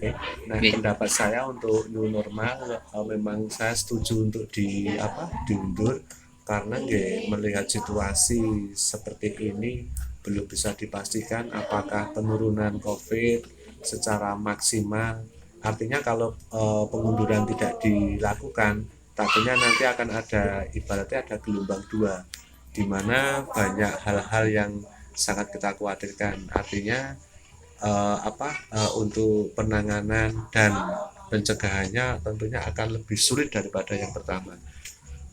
Oke. Nah, pendapat saya untuk new normal memang saya setuju untuk diundur karena melihat situasi seperti ini belum bisa dipastikan apakah penurunan COVID secara maksimal. Artinya kalau pengunduran tidak dilakukan, takutnya nanti akan ada ibaratnya ada gelombang dua, di mana banyak hal-hal yang sangat kita khawatirkan. Artinya untuk penanganan dan pencegahannya tentunya akan lebih sulit daripada yang pertama.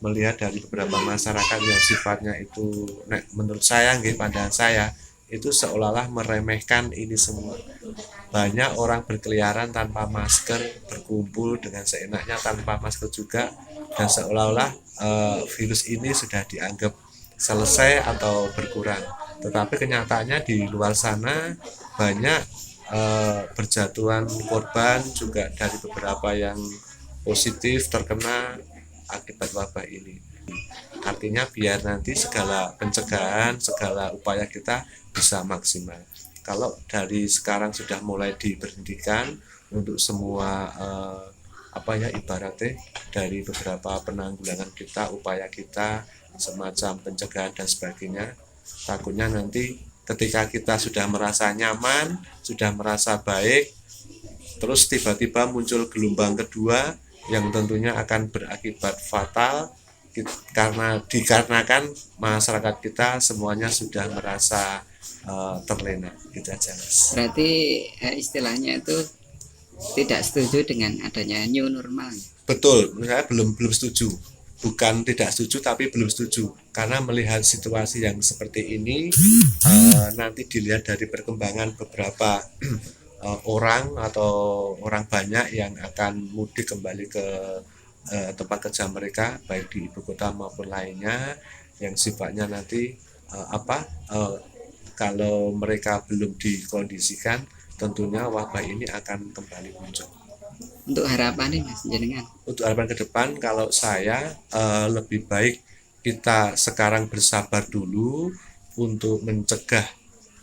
Melihat dari beberapa masyarakat yang sifatnya itu, menurut saya, pandangan saya itu seolah-olah meremehkan ini semua. Banyak orang berkeliaran tanpa masker, berkumpul dengan seenaknya tanpa masker juga, dan seolah-olah virus ini sudah dianggap selesai atau berkurang. Tetapi kenyataannya di luar sana banyak berjatuhan korban juga dari beberapa yang positif terkena akibat wabah ini. Artinya biar nanti segala pencegahan, segala upaya kita bisa maksimal. Kalau dari sekarang sudah mulai diberhentikan untuk semua ibaratnya dari beberapa penanggulangan kita, upaya kita, semacam pencegahan dan sebagainya, takutnya nanti ketika kita sudah merasa nyaman, sudah merasa baik, terus tiba-tiba muncul gelombang kedua yang tentunya akan berakibat fatal dikarenakan masyarakat kita semuanya sudah merasa terlena. Gitu aja, Mas. Berarti istilahnya itu tidak setuju dengan adanya new normal. Betul, saya belum setuju. Bukan tidak setuju tapi belum setuju karena melihat situasi yang seperti ini nanti dilihat dari perkembangan beberapa orang atau orang banyak yang akan mudik kembali ke tempat kerja mereka baik di ibu kota maupun lainnya yang sifatnya nanti kalau mereka belum dikondisikan tentunya wabah ini akan kembali muncul. Untuk harapan nih Mas jenengan. Untuk harapan ke depan kalau saya lebih baik kita sekarang bersabar dulu untuk mencegah,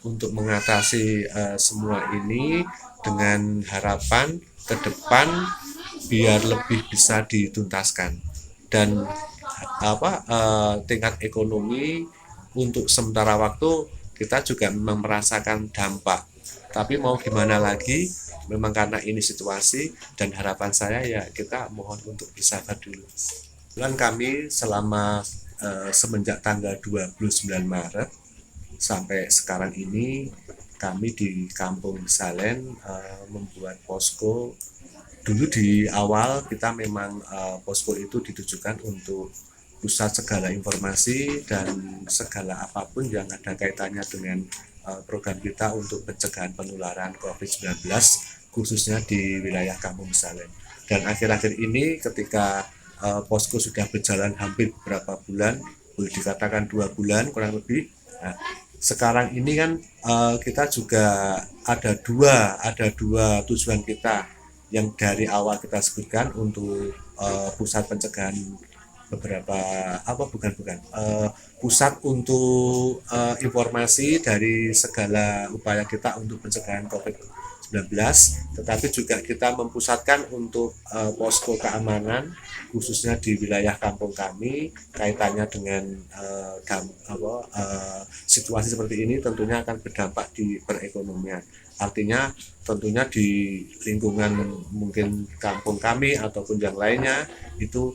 untuk mengatasi semua ini dengan harapan ke depan biar lebih bisa dituntaskan dan tingkat ekonomi untuk sementara waktu kita juga memang merasakan dampak, tapi mau gimana lagi, memang karena ini situasi dan harapan saya ya kita mohon untuk bersabar dulu. Dan kami selama semenjak tanggal 29 Maret sampai sekarang ini kami di Kampung Salen membuat posko. Dulu di awal kita memang posko itu ditujukan untuk pusat segala informasi dan segala apapun yang ada kaitannya dengan program kita untuk pencegahan penularan COVID-19 khususnya di wilayah Kampung Salen. Dan akhir-akhir ini ketika posko sudah berjalan hampir beberapa bulan, boleh dikatakan 2 bulan kurang lebih. Nah, sekarang ini kan kita juga ada dua tujuan kita yang dari awal kita sebutkan untuk pusat pencegahan beberapa pusat untuk informasi dari segala upaya kita untuk pencegahan COVID-19, tetapi juga kita mempusatkan untuk posko keamanan khususnya di wilayah kampung kami kaitannya dengan situasi seperti ini tentunya akan berdampak di perekonomian. Artinya tentunya di lingkungan mungkin kampung kami ataupun yang lainnya itu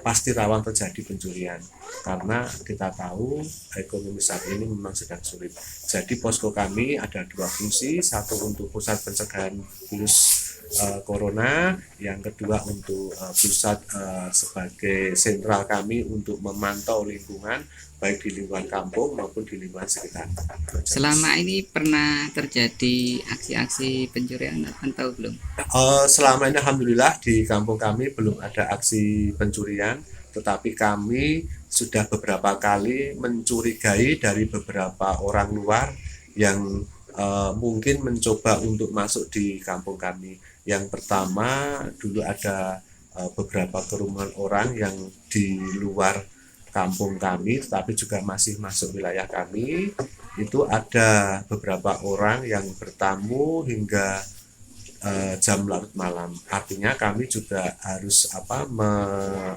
pasti rawan terjadi pencurian karena kita tahu ekonomi saat ini memang sedang sulit. Jadi posko kami ada dua fungsi, satu untuk pusat pencegahan virus corona, yang kedua untuk pusat sebagai sentral kami untuk memantau lingkungan baik di lingkungan kampung maupun di lingkungan sekitar. Selama ini pernah terjadi aksi-aksi pencurian atau belum? Selama ini alhamdulillah di kampung kami belum ada aksi pencurian, tetapi kami sudah beberapa kali mencurigai dari beberapa orang luar yang mungkin mencoba untuk masuk di kampung kami. Yang pertama dulu ada beberapa kerumunan orang yang di luar kampung kami tetapi juga masih masuk wilayah kami. Itu ada beberapa orang yang bertamu hingga jam larut malam. Artinya kami juga harus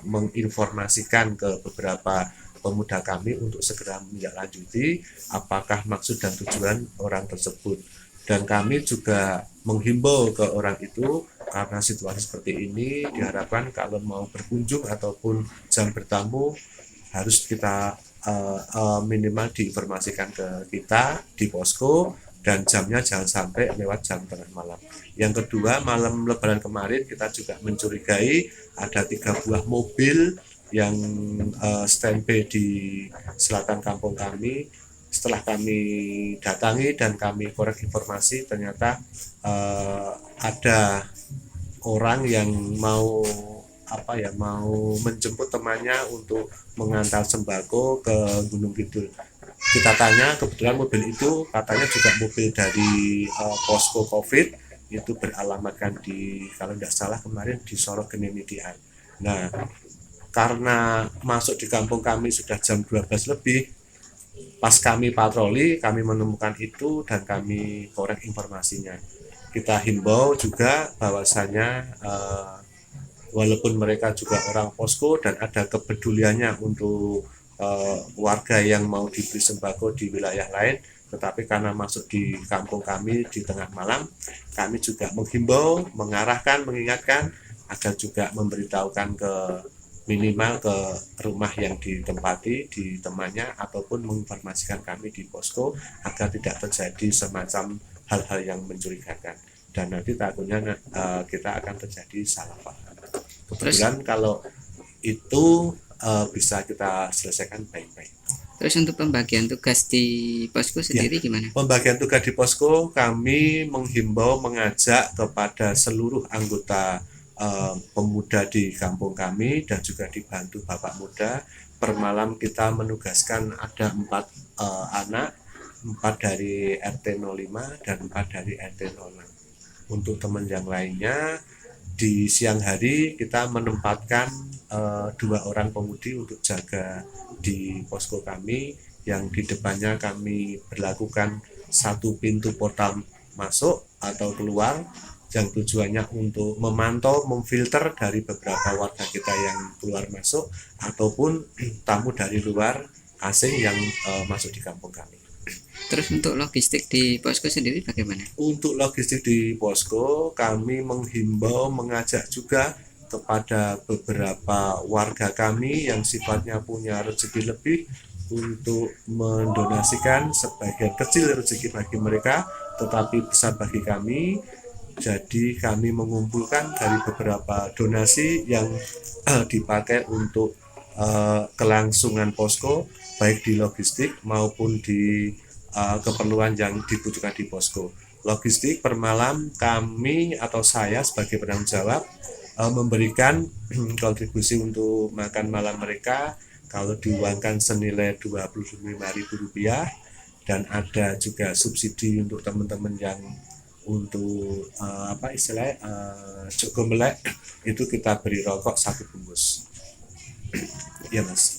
menginformasikan ke beberapa pemuda kami untuk segera menindaklanjuti apakah maksud dan tujuan orang tersebut. Dan kami juga menghimbau ke orang itu karena situasi seperti ini diharapkan kalau mau berkunjung ataupun jam bertamu harus kita minimal diinformasikan ke kita di posko dan jamnya jangan sampai lewat jam tengah malam. Yang kedua, malam Lebaran kemarin kita juga mencurigai ada 3 buah mobil yang standby di selatan kampung kami. Setelah kami datangi dan kami korek informasi, ternyata ada orang yang mau mau menjemput temannya untuk mengantar sembako ke Gunung Kidul. Kita tanya, kebetulan mobil itu katanya juga mobil dari posko COVID, itu beralamatkan di, kalau tidak salah kemarin di Sorok Genimidian. Nah, karena masuk di kampung kami sudah jam 12 lebih, pas kami patroli kami menemukan itu dan kami korek informasinya. Kita himbau juga bahwasanya walaupun mereka juga orang posko dan ada kepeduliannya untuk warga yang mau diberi sembako di wilayah lain, tetapi karena masuk di kampung kami di tengah malam, kami juga menghimbau, mengarahkan, mengingatkan agar juga memberitahukan ke minimal ke rumah yang ditempati di temannya ataupun menginformasikan kami di posko agar tidak terjadi semacam hal-hal yang mencurigakan dan nanti takutnya kita akan terjadi salah paham. Kebetulan kalau itu bisa kita selesaikan baik-baik. Terus untuk pembagian tugas di posko sendiri gimana? Pembagian tugas di posko kami menghimbau, mengajak kepada seluruh anggota pemuda di kampung kami dan juga dibantu Bapak Muda. Per malam kita menugaskan ada 4 anak, 4 dari RT 05 dan 4 dari RT 06. Untuk teman yang lainnya di siang hari kita menempatkan 2 orang pemudi untuk jaga di posko kami yang di depannya kami berlakukan 1 pintu portal masuk atau keluar yang tujuannya untuk memantau, memfilter dari beberapa warga kita yang keluar masuk ataupun tamu dari luar asing yang masuk di kampung kami. Terus untuk logistik di posko sendiri bagaimana? Untuk logistik di posko kami menghimbau, mengajak juga kepada beberapa warga kami yang sifatnya punya rezeki lebih untuk mendonasikan sebagian kecil rezeki bagi mereka tetapi besar bagi kami. Jadi kami mengumpulkan dari beberapa donasi yang dipakai untuk kelangsungan posko baik di logistik maupun di keperluan yang dibutuhkan di posko. Logistik per malam kami atau saya sebagai penanggung jawab memberikan kontribusi untuk makan malam mereka kalau diuangkan senilai Rp25.000 dan ada juga subsidi untuk teman-teman yang untuk jogomelek itu kita beri rokok 1 bungkus. Ya Mas.